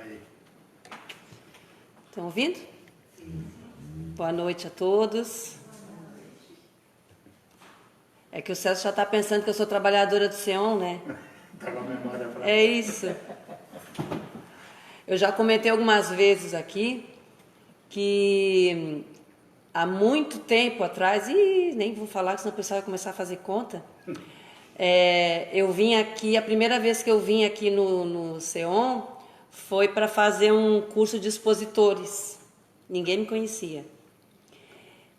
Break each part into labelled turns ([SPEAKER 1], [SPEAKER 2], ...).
[SPEAKER 1] Aí.
[SPEAKER 2] Estão ouvindo? Boa noite a todos. É que o Celso já está pensando que eu sou trabalhadora do SEON, né?
[SPEAKER 1] Tá com a memória fraca.
[SPEAKER 2] É isso. Eu já comentei algumas vezes aqui que há muito tempo atrás, e nem vou falar, senão o pessoal vai começar a fazer conta. Eu vim aqui, a primeira vez que eu vim aqui no SEON foi para fazer um curso de expositores. Ninguém me conhecia.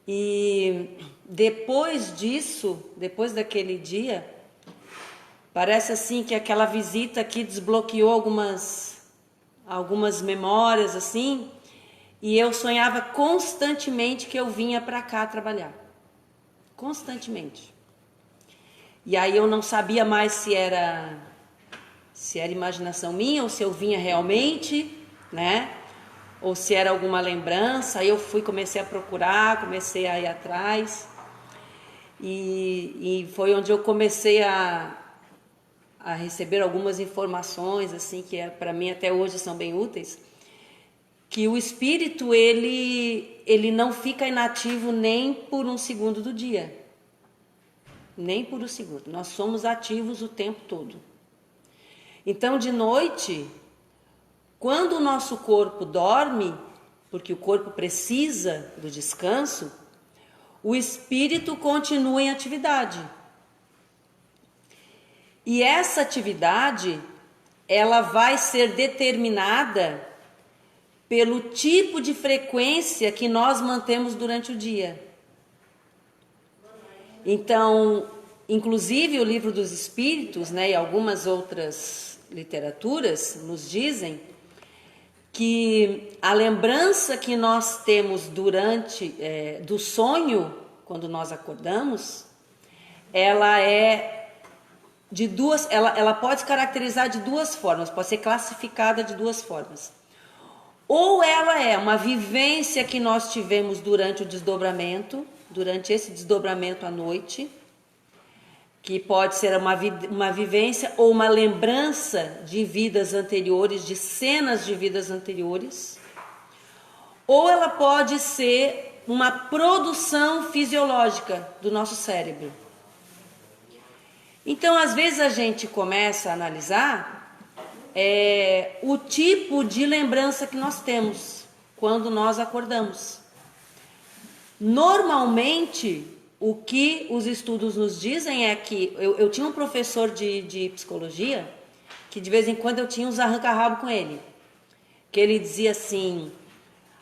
[SPEAKER 2] E depois disso, depois daquele dia, parece assim que aquela visita aqui desbloqueou algumas memórias assim, e eu sonhava constantemente que eu vinha para cá trabalhar. Constantemente. E aí eu não sabia mais se era imaginação minha ou se eu vinha realmente, né? Ou se era alguma lembrança. Aí eu comecei a procurar, comecei a ir atrás. E foi onde eu comecei a receber algumas informações, assim, que para mim até hoje são bem úteis, que o espírito, ele não fica inativo nem por um segundo do dia. Nem por um segundo. Nós somos ativos o tempo todo. Então, de noite, quando o nosso corpo dorme, porque o corpo precisa do descanso, o espírito continua em atividade. E essa atividade, ela vai ser determinada pelo tipo de frequência que nós mantemos durante o dia. Então, inclusive o Livro dos Espíritos, né, e algumas outras literaturas nos dizem que a lembrança que nós temos durante do sonho, quando nós acordamos, ela é de duas, ela pode se caracterizar de duas formas, pode ser classificada de duas formas. Ou ela é uma vivência que nós tivemos durante o desdobramento, durante esse desdobramento à noite, que pode ser uma vivência ou uma lembrança de vidas anteriores, de cenas de vidas anteriores, ou ela pode ser uma produção fisiológica do nosso cérebro. Então, às vezes a gente começa a analisar o tipo de lembrança que nós temos quando nós acordamos. Normalmente, o que os estudos nos dizem é que... Eu tinha um professor de psicologia que de vez em quando eu tinha uns arranca-rabo com ele. Que ele dizia assim,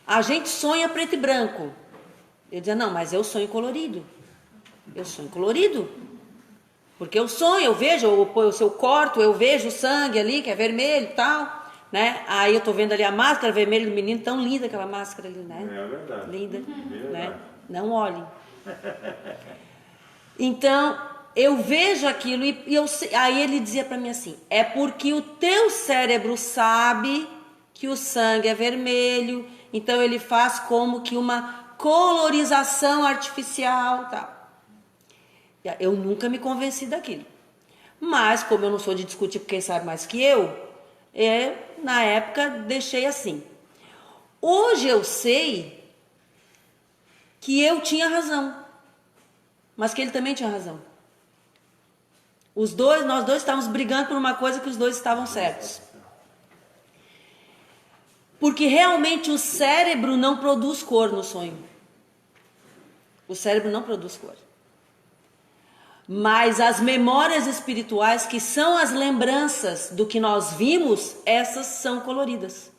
[SPEAKER 2] a gente sonha preto e branco. Eu dizia, não, mas eu sonho colorido. Eu sonho colorido. Porque eu sonho, eu vejo, se eu corto, eu vejo o sangue ali, que é vermelho e tal, né? Aí eu tô vendo ali a máscara vermelha do menino, tão linda aquela máscara ali, né?
[SPEAKER 1] É verdade.
[SPEAKER 2] Linda,
[SPEAKER 1] Verdade.
[SPEAKER 2] né? Não olhem. Então, eu vejo aquilo aí ele dizia para mim assim, é porque o teu cérebro sabe que o sangue é vermelho, então ele faz como que uma colorização artificial, tal. Eu nunca me convenci daquilo. Mas, como eu não sou de discutir com quem sabe mais que eu, na época deixei assim. Hoje eu sei que eu tinha razão, mas que ele também tinha razão. Nós dois estávamos brigando por uma coisa que os dois estavam certos. Porque realmente o cérebro não produz cor no sonho. O cérebro não produz cor. Mas as memórias espirituais, que são as lembranças do que nós vimos, essas são coloridas.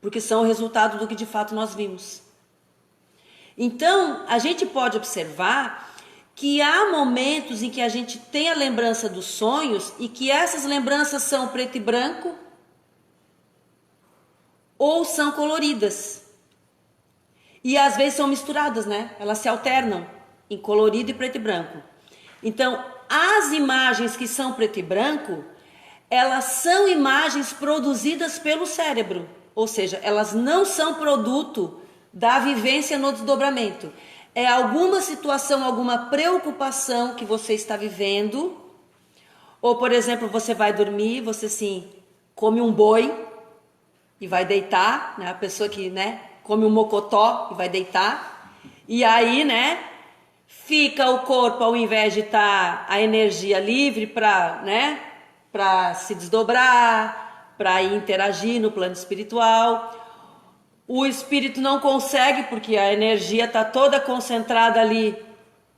[SPEAKER 2] Porque são o resultado do que de fato nós vimos. Então, a gente pode observar que há momentos em que a gente tem a lembrança dos sonhos e que essas lembranças são preto e branco ou são coloridas. E às vezes são misturadas, né? Elas se alternam em colorido e preto e branco. Então, as imagens que são preto e branco, elas são imagens produzidas pelo cérebro. Ou seja, elas não são produto da vivência no desdobramento. É alguma situação, alguma preocupação que você está vivendo. Ou, por exemplo, você vai dormir, você assim, come um boi, e vai deitar, né? A pessoa que, né, come um mocotó e vai deitar. E aí, né, fica o corpo, ao invés de estar a energia livre para, né, para se desdobrar, para ir interagir no plano espiritual. O espírito não consegue porque a energia está toda concentrada ali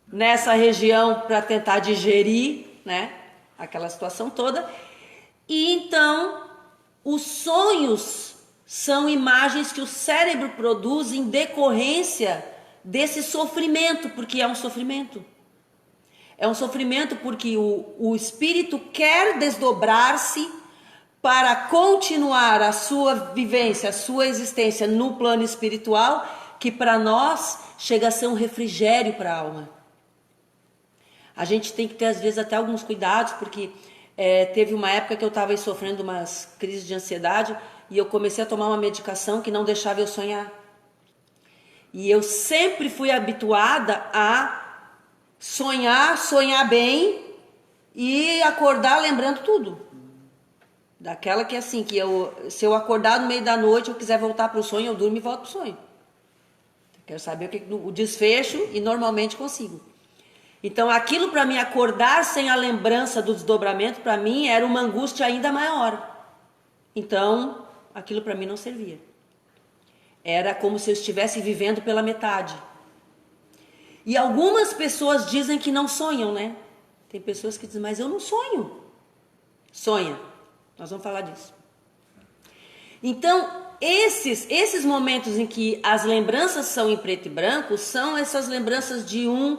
[SPEAKER 2] nessa região para tentar digerir, né, aquela situação toda. E então os sonhos são imagens que o cérebro produz em decorrência desse sofrimento, porque é um sofrimento. É um sofrimento porque o espírito quer desdobrar-se para continuar a sua vivência, a sua existência no plano espiritual, que para nós chega a ser um refrigério para a alma. A gente tem que ter, às vezes, até alguns cuidados, porque teve uma época que eu estava sofrendo umas crises de ansiedade e eu comecei a tomar uma medicação que não deixava eu sonhar. E eu sempre fui habituada a sonhar bem e acordar lembrando tudo. Daquela que assim, que se eu acordar no meio da noite, eu quiser voltar para o sonho, eu durmo e volto para o sonho. Eu quero saber o desfecho e normalmente consigo. Então aquilo para mim, acordar sem a lembrança do desdobramento, para mim era uma angústia ainda maior. Então aquilo para mim não servia. Era como se eu estivesse vivendo pela metade. E algumas pessoas dizem que não sonham, né? Tem pessoas que dizem, mas eu não sonho. Sonha. Nós vamos falar disso. Então, esses momentos em que as lembranças são em preto e branco, são essas lembranças de um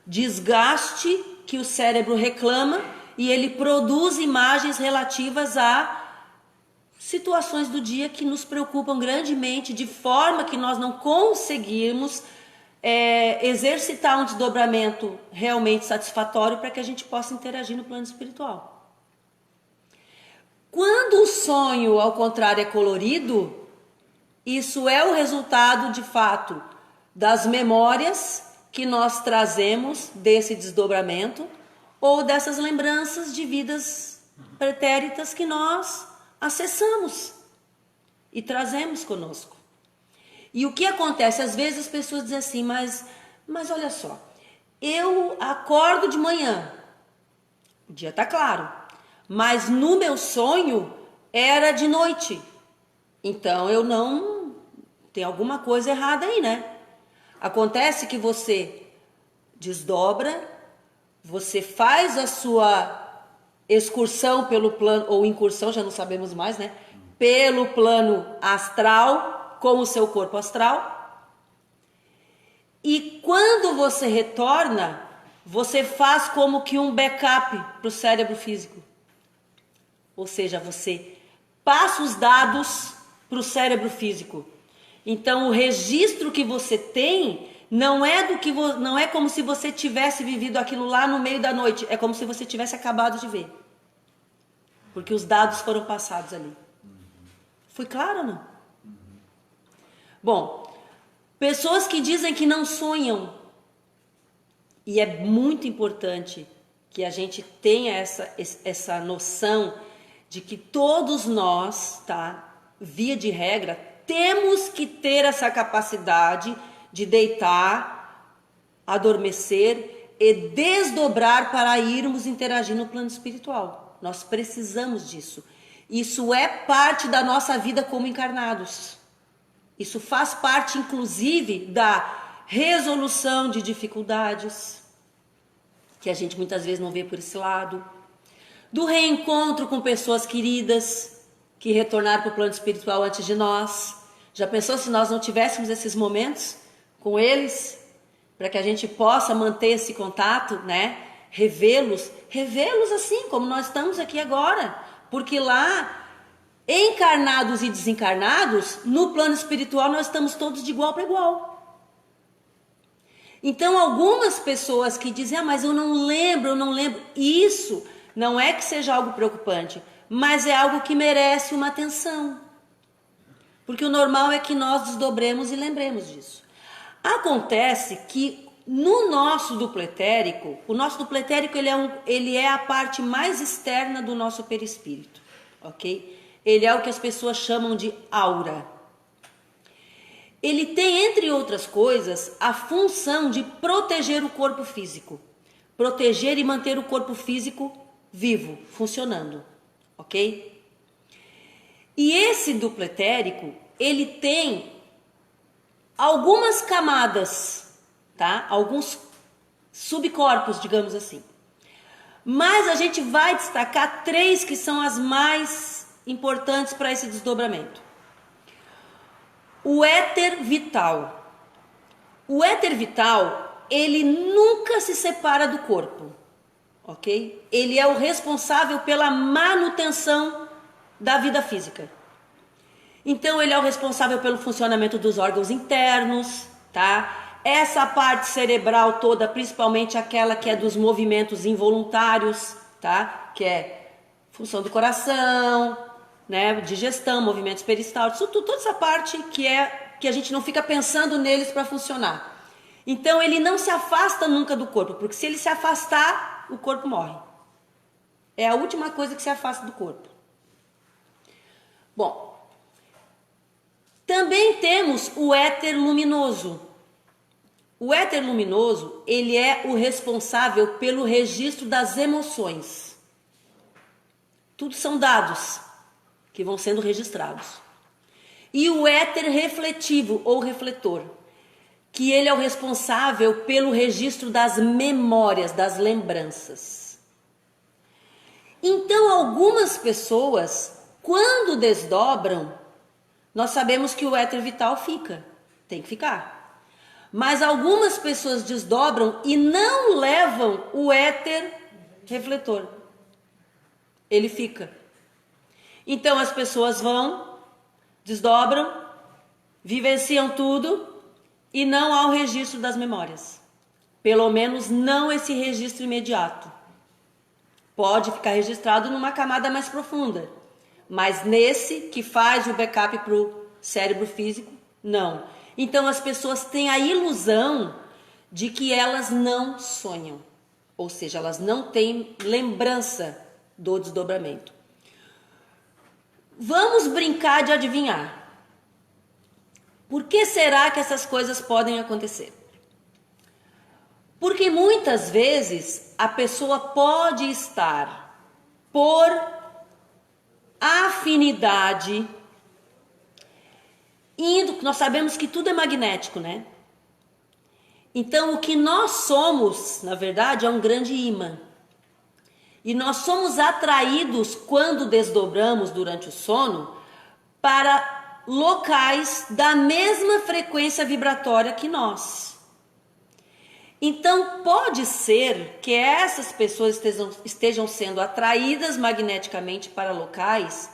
[SPEAKER 2] desgaste que o cérebro reclama e ele produz imagens relativas a situações do dia que nos preocupam grandemente, de forma que nós não conseguimos exercitar um desdobramento realmente satisfatório para que a gente possa interagir no plano espiritual. Quando o sonho, ao contrário, é colorido, isso é o resultado, de fato, das memórias que nós trazemos desse desdobramento ou dessas lembranças de vidas pretéritas que nós acessamos e trazemos conosco. E o que acontece? Às vezes as pessoas dizem assim, mas olha só, eu acordo de manhã, o dia está claro, mas no meu sonho era de noite. Então eu não... tem alguma coisa errada aí, né? Acontece que você desdobra, você faz a sua excursão pelo plano, ou incursão, já não sabemos mais, né? Pelo plano astral, com o seu corpo astral. E quando você retorna, você faz como que um backup para o cérebro físico. Ou seja, você passa os dados para o cérebro físico. Então, o registro que você tem não é como se você tivesse vivido aquilo lá no meio da noite. É como se você tivesse acabado de ver. Porque os dados foram passados ali. Foi claro ou não? Bom, pessoas que dizem que não sonham. E é muito importante que a gente tenha essa noção de que todos nós, tá, via de regra, temos que ter essa capacidade de deitar, adormecer e desdobrar para irmos interagir no plano espiritual. Nós precisamos disso. Isso é parte da nossa vida como encarnados. Isso faz parte, inclusive, da resolução de dificuldades, que a gente muitas vezes não vê por esse lado. Do reencontro com pessoas queridas que retornaram para o plano espiritual antes de nós. Já pensou se nós não tivéssemos esses momentos com eles? Para que a gente possa manter esse contato, né? Revê-los assim como nós estamos aqui agora. Porque lá, encarnados e desencarnados, no plano espiritual nós estamos todos de igual para igual. Então algumas pessoas que dizem, mas eu não lembro, isso não é que seja algo preocupante, mas é algo que merece uma atenção. Porque o normal é que nós desdobremos e lembremos disso. Acontece que no nosso duplo etérico, o nosso duplo etérico ele é a parte mais externa do nosso perispírito, ok? Ele é o que as pessoas chamam de aura. Ele tem, entre outras coisas, a função de proteger o corpo físico. Proteger e manter o corpo físico vivo, funcionando, ok? E esse duplo etérico, ele tem algumas camadas, tá? Alguns subcorpos, digamos assim. Mas a gente vai destacar 3 que são as mais importantes para esse desdobramento. O éter vital. O éter vital, ele nunca se separa do corpo, ok? Ele é o responsável pela manutenção da vida física. Então, ele é o responsável pelo funcionamento dos órgãos internos, tá? Essa parte cerebral toda, principalmente aquela que é dos movimentos involuntários, tá? Que é função do coração, né? Digestão, movimentos peristálticos, toda essa parte que a gente não fica pensando neles para funcionar. Então, ele não se afasta nunca do corpo, porque se ele se afastar, o corpo morre. É a última coisa que se afasta do corpo. Bom, também temos o éter luminoso. O éter luminoso, ele é o responsável pelo registro das emoções. Tudo são dados que vão sendo registrados. E o éter refletivo ou refletor, que ele é o responsável pelo registro das memórias, das lembranças. Então, algumas pessoas, quando desdobram, nós sabemos que o éter vital fica, tem que ficar. Mas algumas pessoas desdobram e não levam o éter refletor. Ele fica. Então as pessoas vão, desdobram, vivenciam tudo e não há o registro das memórias. Pelo menos não esse registro imediato. Pode ficar registrado numa camada mais profunda. Mas nesse que faz o backup para o cérebro físico, não. Então as pessoas têm a ilusão de que elas não sonham. Ou seja, elas não têm lembrança do desdobramento. Vamos brincar de adivinhar. Por que será que essas coisas podem acontecer? Porque muitas vezes a pessoa pode estar por afinidade, nós sabemos que tudo é magnético, né? Então, o que nós somos, na verdade, é um grande ímã. E nós somos atraídos, quando desdobramos durante o sono, para locais da mesma frequência vibratória que nós. Então, pode ser que essas pessoas estejam sendo atraídas magneticamente para locais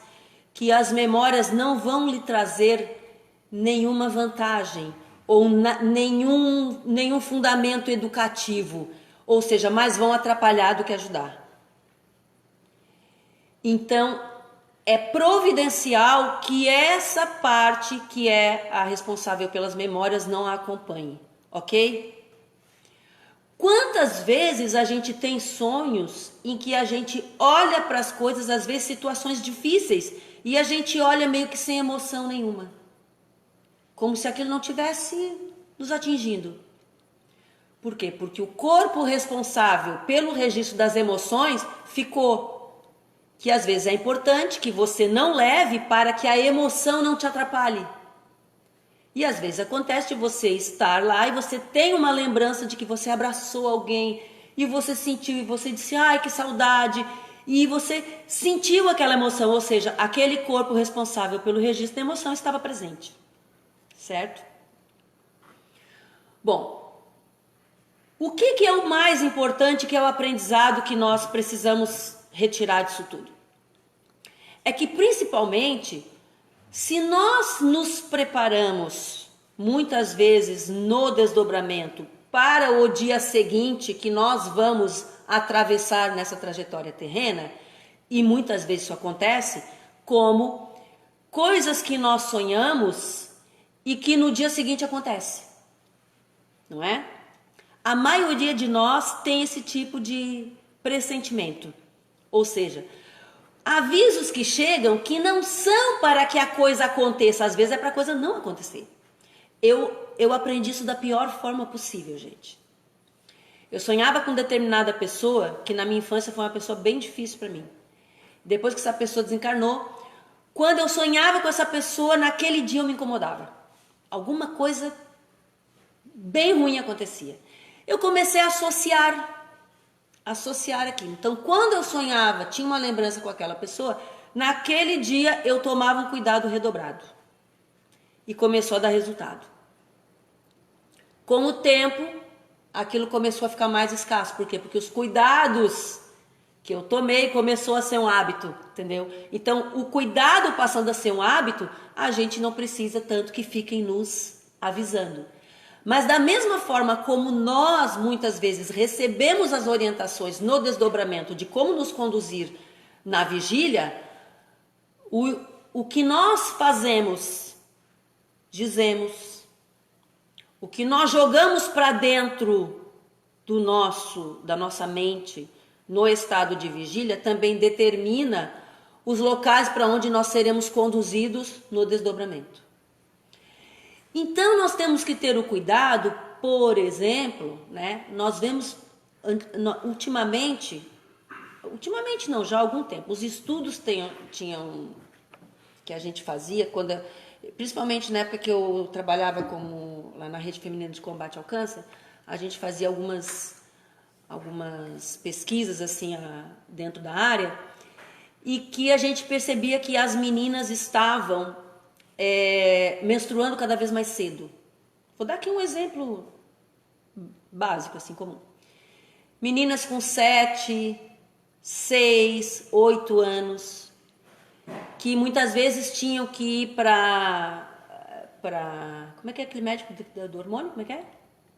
[SPEAKER 2] que as memórias não vão lhe trazer nenhuma vantagem ou nenhum fundamento educativo, ou seja, mais vão atrapalhar do que ajudar. Então, é providencial que essa parte que é a responsável pelas memórias não a acompanhe, ok? Quantas vezes a gente tem sonhos em que a gente olha para as coisas, às vezes situações difíceis, e a gente olha meio que sem emoção nenhuma. Como se aquilo não tivesse nos atingindo. Por quê? Porque o corpo responsável pelo registro das emoções ficou. Que às vezes é importante que você não leve para que a emoção não te atrapalhe. E às vezes acontece de você estar lá e você tem uma lembrança de que você abraçou alguém e você sentiu e você disse, ai que saudade, e você sentiu aquela emoção, ou seja, aquele corpo responsável pelo registro da emoção estava presente, certo? Bom, o que é o mais importante, que é o aprendizado que nós precisamos retirar disso tudo? É que principalmente, se nós nos preparamos muitas vezes no desdobramento para o dia seguinte que nós vamos atravessar nessa trajetória terrena, e muitas vezes isso acontece, como coisas que nós sonhamos e que no dia seguinte acontece, não é? A maioria de nós tem esse tipo de pressentimento, ou seja, avisos que chegam que não são para que a coisa aconteça, às vezes é para a coisa não acontecer. Eu aprendi isso da pior forma possível, gente. Eu sonhava com determinada pessoa, que na minha infância foi uma pessoa bem difícil para mim. Depois que essa pessoa desencarnou, quando eu sonhava com essa pessoa, naquele dia eu me incomodava. Alguma coisa bem ruim acontecia. Eu comecei a associar aquilo. Então, quando eu sonhava, tinha uma lembrança com aquela pessoa, naquele dia eu tomava um cuidado redobrado. E começou a dar resultado. Com o tempo, aquilo começou a ficar mais escasso. Por quê? Porque os cuidados que eu tomei começou a ser um hábito, entendeu? Então, o cuidado passando a ser um hábito, a gente não precisa tanto que fiquem nos avisando. Mas da mesma forma como nós, muitas vezes, recebemos as orientações no desdobramento de como nos conduzir na vigília, o que nós fazemos, dizemos, o que nós jogamos para dentro da nossa mente, no estado de vigília, também determina os locais para onde nós seremos conduzidos no desdobramento. Então, nós temos que ter o cuidado, por exemplo, né? Nós vemos ultimamente não, já há algum tempo, os estudos tinham que a gente fazia, principalmente na época que eu trabalhava lá na Rede Feminina de Combate ao Câncer, a gente fazia algumas pesquisas assim dentro da área, e que a gente percebia que as meninas estavam menstruando cada vez mais cedo. Vou dar aqui um exemplo básico, assim, comum. Meninas com 7, 6, 8 anos, que muitas vezes tinham que ir para como é que é aquele médico do hormônio? Como é que é?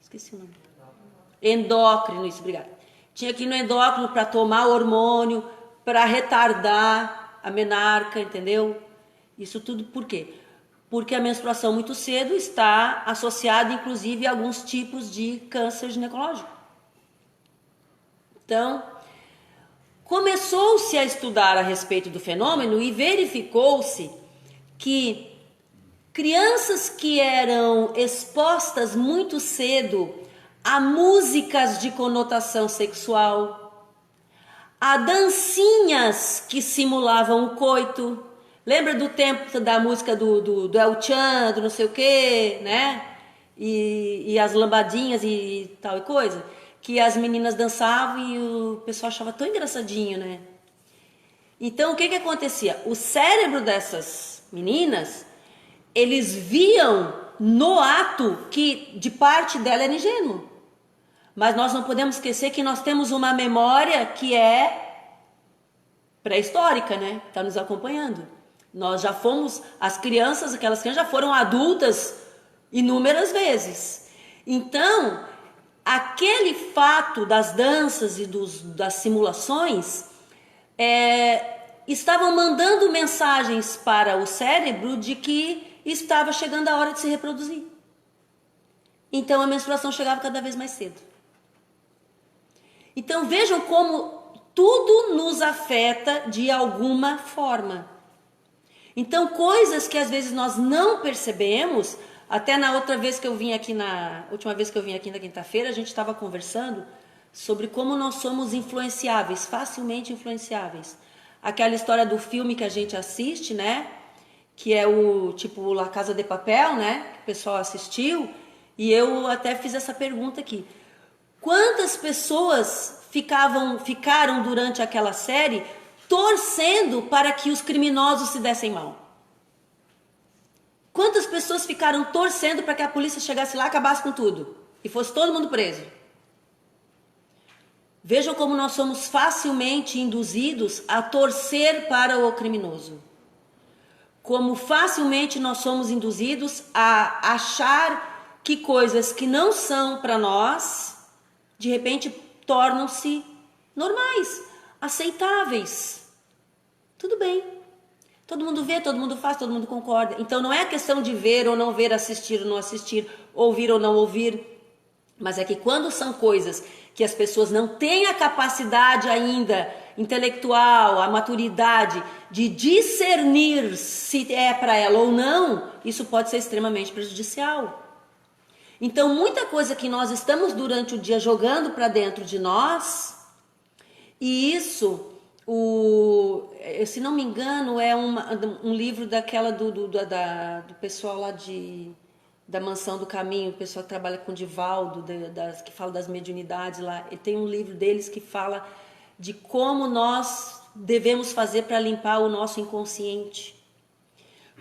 [SPEAKER 2] Esqueci o nome. Endócrino, isso, obrigada. Tinha que ir no endócrino para tomar hormônio, para retardar a menarca, entendeu? Isso tudo por quê? Porque a menstruação muito cedo está associada, inclusive, a alguns tipos de câncer ginecológico. Então, começou-se a estudar a respeito do fenômeno e verificou-se que crianças que eram expostas muito cedo a músicas de conotação sexual, a dancinhas que simulavam o coito. Lembra do tempo da música do El Chan, do não sei o quê, né? E as lambadinhas e tal e coisa, que as meninas dançavam e o pessoal achava tão engraçadinho, né? Então, o que acontecia? O cérebro dessas meninas, eles viam no ato que de parte dela era ingênuo. Mas nós não podemos esquecer que nós temos uma memória que é pré-histórica, né? Está nos acompanhando. Nós já fomos, aquelas crianças já foram adultas inúmeras vezes. Então, aquele fato das danças e das simulações estavam mandando mensagens para o cérebro de que estava chegando a hora de se reproduzir. Então, a menstruação chegava cada vez mais cedo. Então, vejam como tudo nos afeta de alguma forma. Então, coisas que às vezes nós não percebemos, até na última vez que eu vim aqui na quinta-feira, a gente estava conversando sobre como nós somos influenciáveis, facilmente influenciáveis. Aquela história do filme que a gente assiste, né? Que é o tipo La Casa de Papel, né? Que o pessoal assistiu. E eu até fiz essa pergunta aqui. Quantas pessoas ficaram durante aquela série torcendo para que os criminosos se dessem mal? Quantas pessoas ficaram torcendo para que a polícia chegasse lá e acabasse com tudo? E fosse todo mundo preso? Vejam como nós somos facilmente induzidos a torcer para o criminoso. Como facilmente nós somos induzidos a achar que coisas que não são para nós, de repente, tornam-se normais, aceitáveis. Tudo bem. Todo mundo vê, todo mundo faz, todo mundo concorda. Então, não é questão de ver ou não ver, assistir ou não assistir, ouvir ou não ouvir. Mas é que quando são coisas que as pessoas não têm a capacidade ainda intelectual, a maturidade de discernir se é para ela ou não, isso pode ser extremamente prejudicial. Então, muita coisa que nós estamos durante o dia jogando para dentro de nós, e isso, se não me engano, é um livro daquela do pessoal lá da Mansão do Caminho, o pessoal que trabalha com Divaldo, que fala das mediunidades lá. Ele tem um livro deles que fala de como nós devemos fazer para limpar o nosso inconsciente.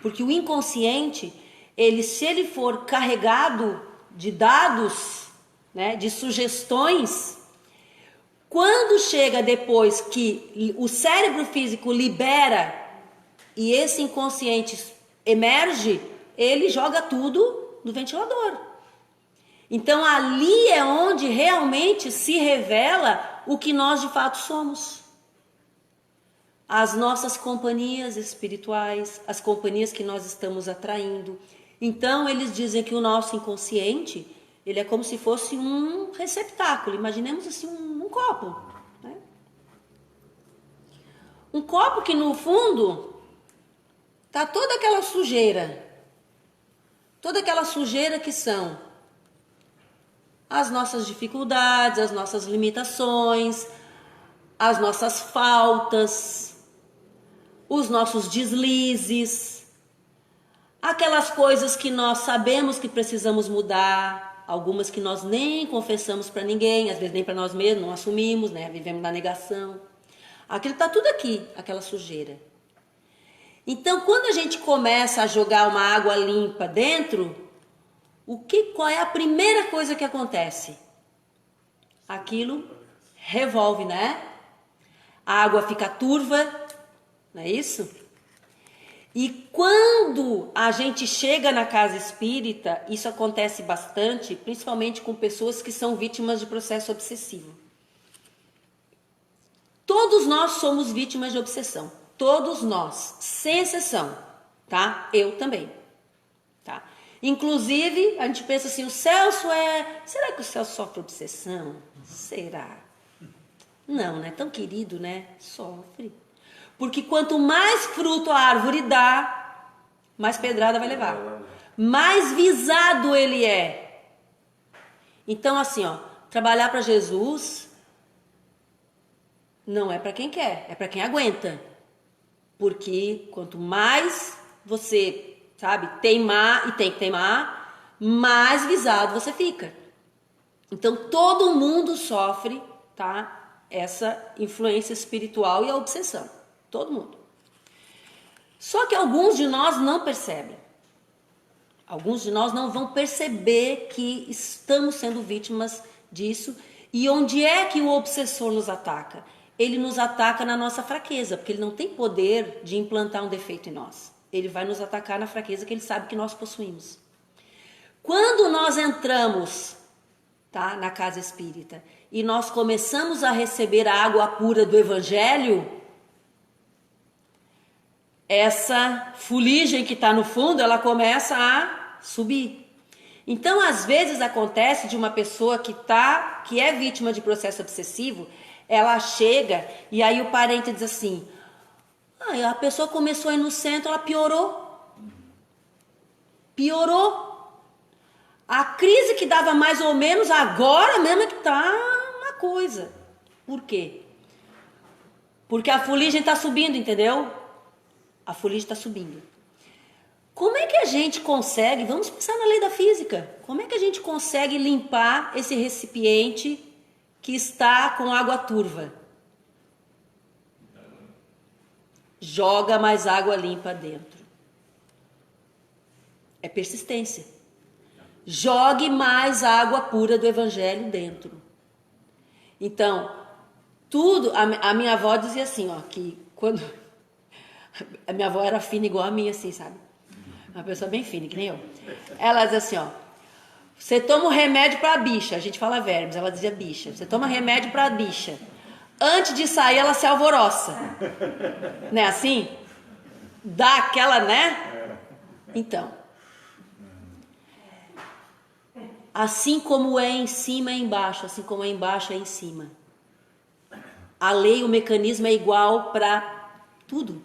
[SPEAKER 2] Porque o inconsciente, se ele for carregado de dados, né, de sugestões, quando chega depois que o cérebro físico libera e esse inconsciente emerge, ele joga tudo no ventilador. Então ali é onde realmente se revela o que nós de fato somos. As nossas companhias espirituais, as companhias que nós estamos atraindo. Então eles dizem que o nosso inconsciente, ele é como se fosse um receptáculo. Imaginemos assim um copo, né? Um copo que no fundo tá toda aquela sujeira. Toda aquela sujeira que são as nossas dificuldades, as nossas limitações, as nossas faltas, os nossos deslizes, aquelas coisas que nós sabemos que precisamos mudar, algumas que nós nem confessamos para ninguém, às vezes nem para nós mesmos, não assumimos, né? Vivemos na negação. Aquilo está tudo aqui, aquela sujeira. Então, quando a gente começa a jogar uma água limpa dentro, qual é a primeira coisa que acontece? Aquilo revolve, né? A água fica turva, não é isso? E quando a gente chega na casa espírita, isso acontece bastante, principalmente com pessoas que são vítimas de processo obsessivo. Todos nós somos vítimas de obsessão. Todos nós, sem exceção, tá? Eu também, tá? Inclusive, a gente pensa assim, será que o Celso sofre obsessão? Será? Não, né? Tão querido, né? Sofre. Porque quanto mais fruto a árvore dá, mais pedrada vai levar. Mais visado ele é. Então, assim, trabalhar para Jesus não é para quem quer, é para quem aguenta. Porque quanto mais você, teimar, e tem que teimar, mais visado você fica. Então, todo mundo sofre, tá? Essa influência espiritual e a obsessão. Todo mundo. Só que alguns de nós não percebem. Alguns de nós não vão perceber que estamos sendo vítimas disso. E onde é que o obsessor nos ataca? Ele nos ataca na nossa fraqueza, porque ele não tem poder de implantar um defeito em nós. Ele vai nos atacar na fraqueza que ele sabe que nós possuímos. Quando nós entramos, tá, na casa espírita e nós começamos a receber a água pura do Evangelho, essa fuligem que está no fundo, ela começa a subir. Então, às vezes acontece de uma pessoa que é vítima de processo obsessivo, ela chega e aí o parente diz assim, a pessoa começou a ir no centro, ela piorou. Piorou. A crise que dava mais ou menos, agora mesmo é que está uma coisa. Por quê? Porque a fuligem está subindo, entendeu? A fuligem está subindo. Como é que a gente consegue, vamos pensar na lei da física, como é que a gente consegue limpar esse recipiente que está com água turva? Joga mais água limpa dentro. É persistência. Jogue mais água pura do Evangelho dentro. Então, tudo, a minha avó dizia assim, que quando... A minha avó era fina igual a minha, assim, sabe? Uma pessoa bem fina, que nem eu. Ela dizia assim, você toma um remédio para a bicha, a gente fala verbos, ela dizia bicha. Você toma remédio para a bicha. Antes de sair, ela se alvoroça. Não é assim? Dá aquela, né? Então. Assim como é em cima, é embaixo. Assim como é embaixo, é em cima. A lei, o mecanismo é igual para tudo.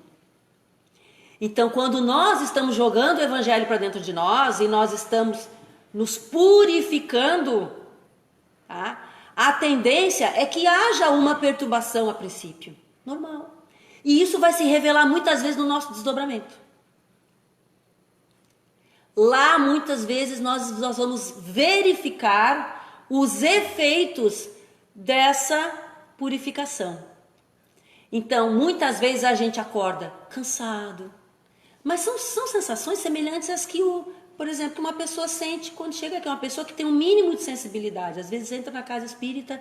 [SPEAKER 2] Então, quando nós estamos jogando o evangelho para dentro de nós e nós estamos nos purificando, tá? A tendência é que haja uma perturbação a princípio, normal. E isso vai se revelar muitas vezes no nosso desdobramento. Lá, muitas vezes, nós vamos verificar os efeitos dessa purificação. Então, muitas vezes a gente acorda cansado, mas são sensações semelhantes às que, por exemplo, uma pessoa sente quando chega aqui, uma pessoa que tem um mínimo de sensibilidade. Às vezes entra na casa espírita,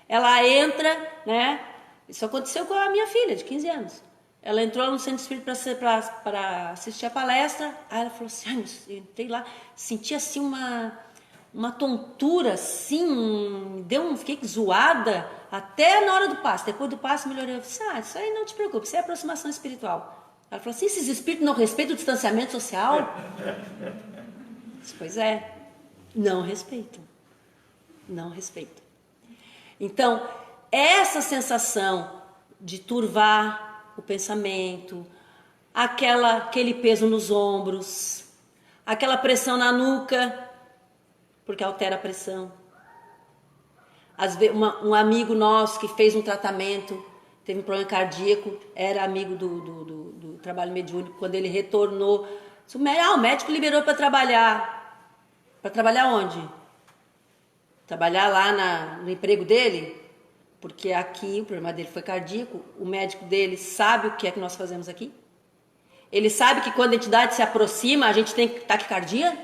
[SPEAKER 2] ela entra, né? Isso aconteceu com a minha filha, de 15 anos. Ela entrou no centro espírita para assistir a palestra, aí ela falou assim, eu entrei lá, senti assim uma tontura, assim, fiquei zoada, até na hora do passe. Depois do passe melhorou. Eu disse, isso aí não te preocupe, isso é aproximação espiritual. Ela falou assim, esses espíritos não respeitam o distanciamento social? Disse, pois é, não respeitam. Não respeitam. Então, essa sensação de turvar o pensamento, aquele peso nos ombros, aquela pressão na nuca, porque altera a pressão. Um amigo nosso que fez um tratamento, teve um problema cardíaco, era amigo do trabalho mediúnico, quando ele retornou, o médico liberou para trabalhar. Para trabalhar onde? Trabalhar lá no emprego dele? Porque aqui o problema dele foi cardíaco, o médico dele sabe o que é que nós fazemos aqui? Ele sabe que quando a entidade se aproxima, a gente tem taquicardia?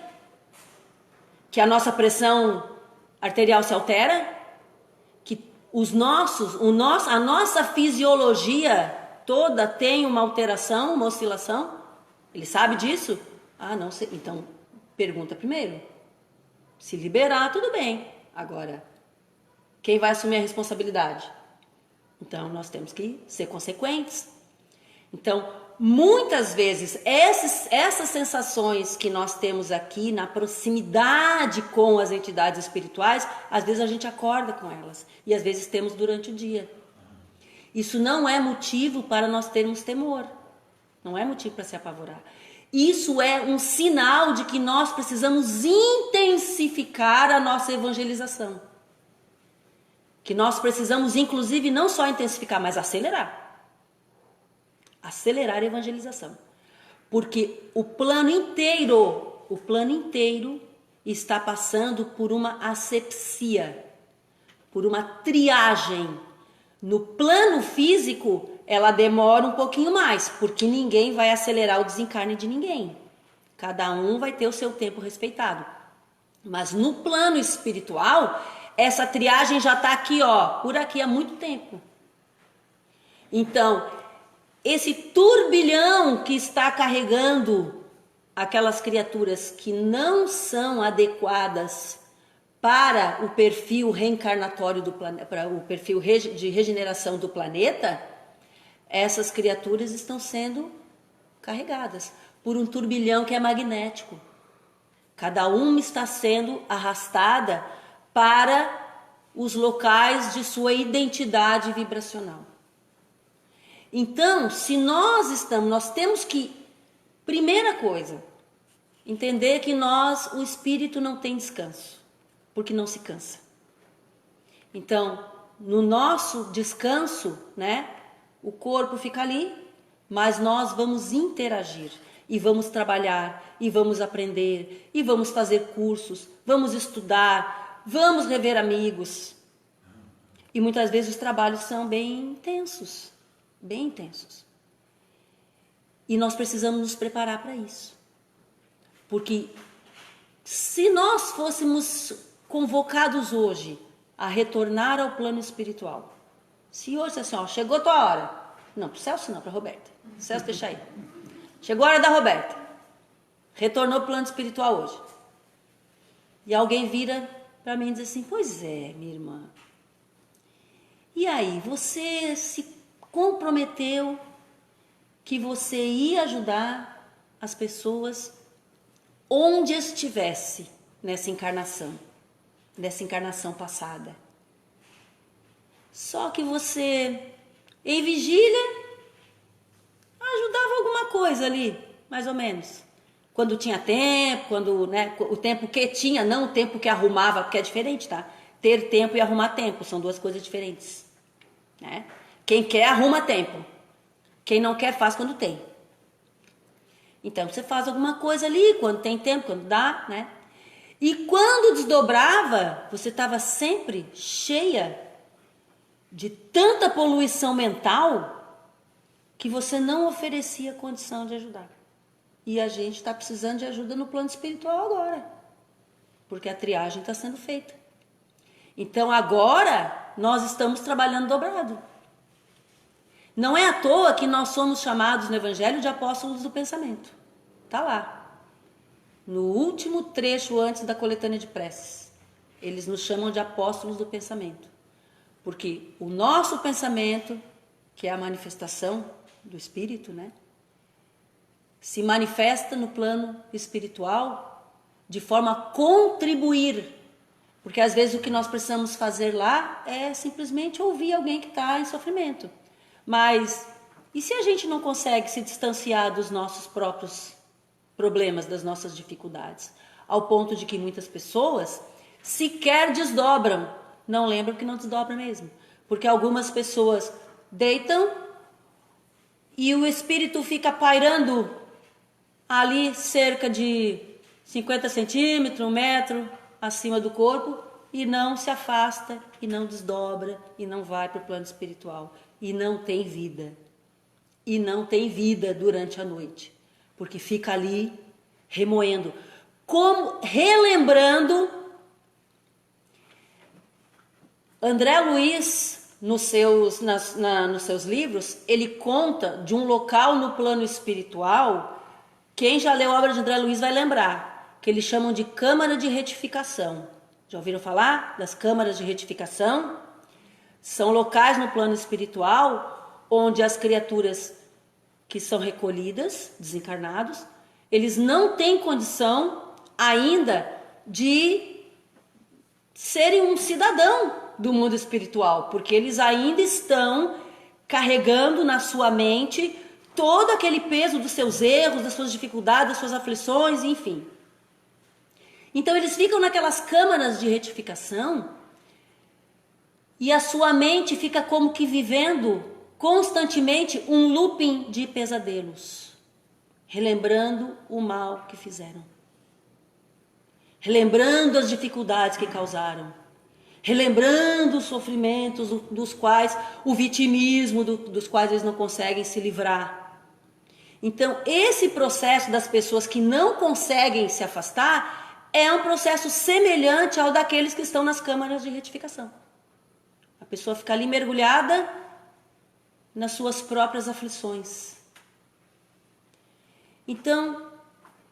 [SPEAKER 2] Que a nossa pressão arterial se altera? Que a nossa fisiologia toda tem uma alteração, uma oscilação? Ele sabe disso? Não sei. Então, pergunta primeiro. Se liberar, tudo bem. Agora, quem vai assumir a responsabilidade? Então, nós temos que ser consequentes. Então, muitas vezes, essas sensações que nós temos aqui na proximidade com as entidades espirituais, às vezes a gente acorda com elas. E às vezes temos durante o dia. Isso não é motivo para nós termos temor. Não é motivo para se apavorar. Isso é um sinal de que nós precisamos intensificar a nossa evangelização. Que nós precisamos, inclusive, não só intensificar, mas acelerar. Acelerar a evangelização. Porque o plano inteiro está passando por uma asepsia, por uma triagem. No plano físico, ela demora um pouquinho mais, porque ninguém vai acelerar o desencarne de ninguém. Cada um vai ter o seu tempo respeitado. Mas no plano espiritual, essa triagem já está aqui, por aqui há muito tempo. Então, esse turbilhão que está carregando aquelas criaturas que não são adequadas para o perfil reencarnatório do planeta, para o perfil de regeneração do planeta, essas criaturas estão sendo carregadas por um turbilhão que é magnético. Cada uma está sendo arrastada para os locais de sua identidade vibracional. Então, se nós temos que, primeira coisa, entender que o espírito não tem descanso, porque não se cansa. Então, no nosso descanso, o corpo fica ali, mas nós vamos interagir e vamos trabalhar e vamos aprender e vamos fazer cursos, vamos estudar, vamos rever amigos. E muitas vezes os trabalhos são bem intensos. Bem intensos. E nós precisamos nos preparar para isso. Porque se nós fôssemos convocados hoje a retornar ao plano espiritual, se hoje assim, chegou a tua hora, não, para o Celso não, para a Roberta. Celso, deixa aí. Chegou a hora da Roberta. Retornou ao plano espiritual hoje. E alguém vira para mim e diz assim, pois é, minha irmã. E aí, você se comprometeu que você ia ajudar as pessoas onde estivesse nessa encarnação passada. Só que você Em vigília, ajudava alguma coisa ali, mais ou menos. Quando tinha tempo, quando, né, o tempo que tinha, não o tempo que arrumava, porque é diferente, tá? Ter tempo e arrumar tempo são duas coisas diferentes, né? Quem quer, arruma tempo. Quem não quer, faz quando tem. Então, você faz alguma coisa ali, quando tem tempo, quando dá, né? E quando desdobrava, você estava sempre cheia de tanta poluição mental que você não oferecia condição de ajudar. E a gente está precisando de ajuda no plano espiritual agora, porque a triagem está sendo feita. Então agora nós estamos trabalhando dobrado. Não é à toa que nós somos chamados no Evangelho de apóstolos do pensamento. Está lá, no último trecho antes da coletânea de preces. Eles nos chamam de apóstolos do pensamento, porque o nosso pensamento, que é a manifestação do Espírito, né, se manifesta no plano espiritual de forma a contribuir. Porque às vezes o que nós precisamos fazer lá é simplesmente ouvir alguém que está em sofrimento. Mas e se a gente não consegue se distanciar dos nossos próprios problemas, das nossas dificuldades? Ao ponto de que muitas pessoas sequer desdobram. Não lembram que não desdobra mesmo. Porque algumas pessoas deitam e o espírito fica pairando ali cerca de 50 centímetros, 1 metro acima do corpo, e não se afasta, e não desdobra, e não vai para o plano espiritual. E não tem vida. E não tem vida durante a noite. Porque fica ali remoendo. Como relembrando, André Luiz, nos seus livros, ele conta de um local no plano espiritual. Quem já leu a obra de André Luiz vai lembrar, que eles chamam de câmara de retificação. Já ouviram falar das câmaras de retificação? São locais no plano espiritual onde as criaturas que são recolhidas, desencarnados, eles não têm condição ainda de serem um cidadão do mundo espiritual, porque eles ainda estão carregando na sua mente todo aquele peso dos seus erros, das suas dificuldades, das suas aflições, enfim. Então eles ficam naquelas câmaras de retificação e a sua mente fica como que vivendo constantemente um looping de pesadelos, relembrando o mal que fizeram, relembrando as dificuldades que causaram, relembrando os sofrimentos dos quais, o vitimismo dos quais eles não conseguem se livrar. Então, esse processo das pessoas que não conseguem se afastar é um processo semelhante ao daqueles que estão nas câmaras de retificação. A pessoa fica ali mergulhada nas suas próprias aflições. Então,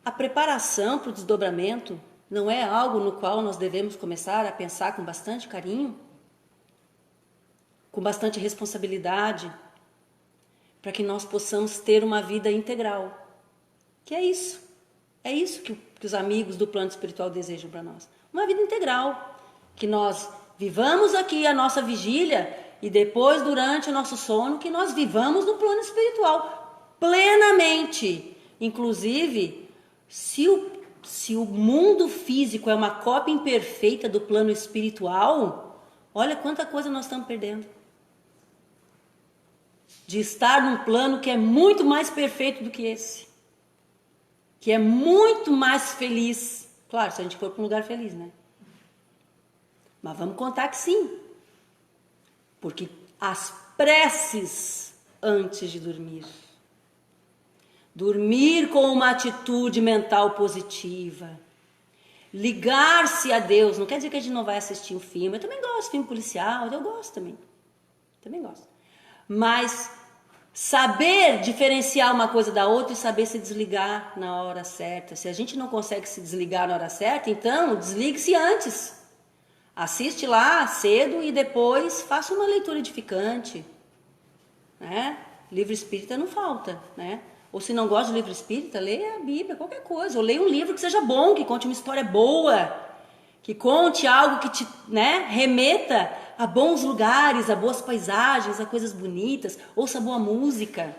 [SPEAKER 2] a preparação para o desdobramento não é algo no qual nós devemos começar a pensar com bastante carinho, com bastante responsabilidade, para que nós possamos ter uma vida integral. Que é isso que os amigos do plano espiritual desejam para nós. Uma vida integral, que nós vivamos aqui a nossa vigília e depois, durante o nosso sono, que nós vivamos no plano espiritual plenamente. Inclusive, se o mundo físico é uma cópia imperfeita do plano espiritual, olha quanta coisa nós estamos perdendo. De estar num plano que é muito mais perfeito do que esse. Que é muito mais feliz. Claro, se a gente for para um lugar feliz, né? Mas vamos contar que sim. Porque as preces antes de dormir. Dormir com uma atitude mental positiva. Ligar-se a Deus. Não quer dizer que a gente não vai assistir um filme. Eu também gosto de filme policial. Eu gosto também. Também gosto. Mas saber diferenciar uma coisa da outra e saber se desligar na hora certa. Se a gente não consegue se desligar na hora certa, então desligue-se antes. Assiste lá cedo e depois faça uma leitura edificante. Né? Livro espírita não falta, né? Ou se não gosta de livro espírita, leia a Bíblia, qualquer coisa. Ou leia um livro que seja bom, que conte uma história boa, que conte algo que te, né, remeta a bons lugares, a boas paisagens, a coisas bonitas. Ouça boa música.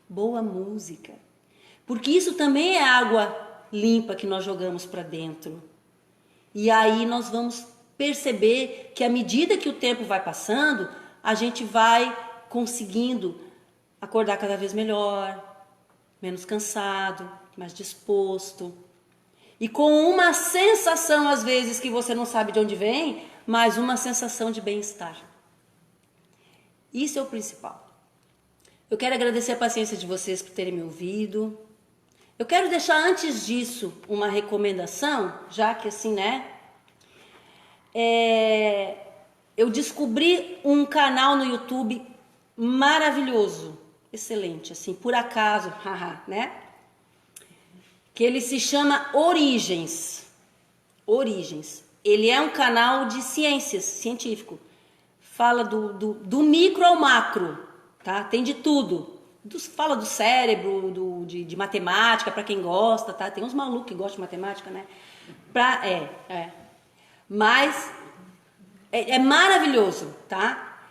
[SPEAKER 2] Boa música. Porque isso também é água limpa que nós jogamos para dentro. E aí nós vamos perceber que à medida que o tempo vai passando, a gente vai conseguindo acordar cada vez melhor, menos cansado, mais disposto. E com uma sensação, às vezes, que você não sabe de onde vem, mas uma sensação de bem-estar. Isso é o principal. Eu quero agradecer a paciência de vocês por terem me ouvido. Eu quero deixar antes disso uma recomendação, já que assim, né? Eu descobri um canal no YouTube maravilhoso, excelente, assim, por acaso, né? Que ele se chama Origens. Origens. Ele é um canal de ciências, científico. Fala do micro ao macro, tá? Tem de tudo. Fala do cérebro, de matemática, para quem gosta, tá? Tem uns malucos que gostam de matemática, né? Mas é maravilhoso, tá?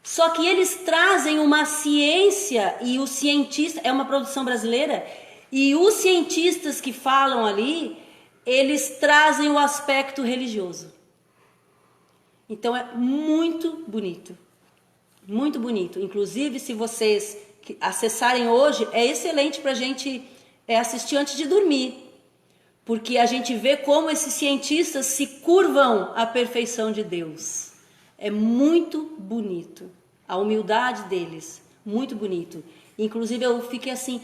[SPEAKER 2] Só que eles trazem uma ciência e o cientista... É uma produção brasileira e os cientistas que falam ali, eles trazem o aspecto religioso. Então é muito bonito. Muito bonito. Inclusive, se vocês acessarem hoje, é excelente para a gente assistir antes de dormir. Porque a gente vê como esses cientistas se curvam à perfeição de Deus. É muito bonito. A humildade deles, muito bonito. Inclusive, eu fiquei assim,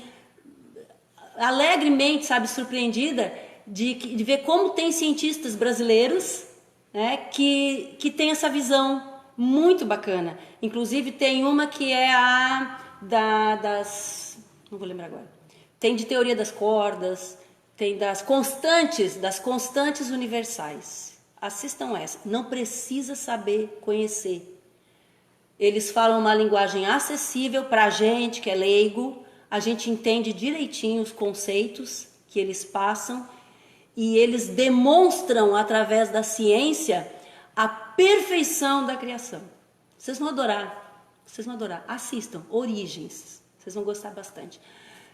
[SPEAKER 2] alegremente, sabe, surpreendida de ver como tem cientistas brasileiros, né, que tem essa visão muito bacana. Inclusive tem uma que é a não vou lembrar agora. Tem de teoria das cordas, tem das constantes universais. Assistam essa. Não precisa saber conhecer. Eles falam uma linguagem acessível para a gente que é leigo. A gente entende direitinho os conceitos que eles passam e eles demonstram através da ciência a perfeição da criação. Vocês vão adorar. Vocês vão adorar. Assistam. Origens. Vocês vão gostar bastante.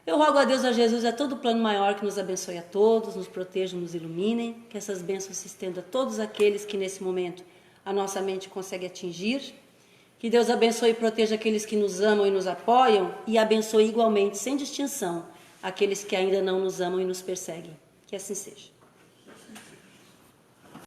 [SPEAKER 2] Eu rogo a Deus, a Jesus, a todo o plano maior que nos abençoe a todos, nos proteja, nos iluminem, que essas bênçãos se estendam a todos aqueles que nesse momento a nossa mente consegue atingir. Que Deus abençoe e proteja aqueles que nos amam e nos apoiam e abençoe igualmente, sem distinção, aqueles que ainda não nos amam e nos perseguem. Que assim seja.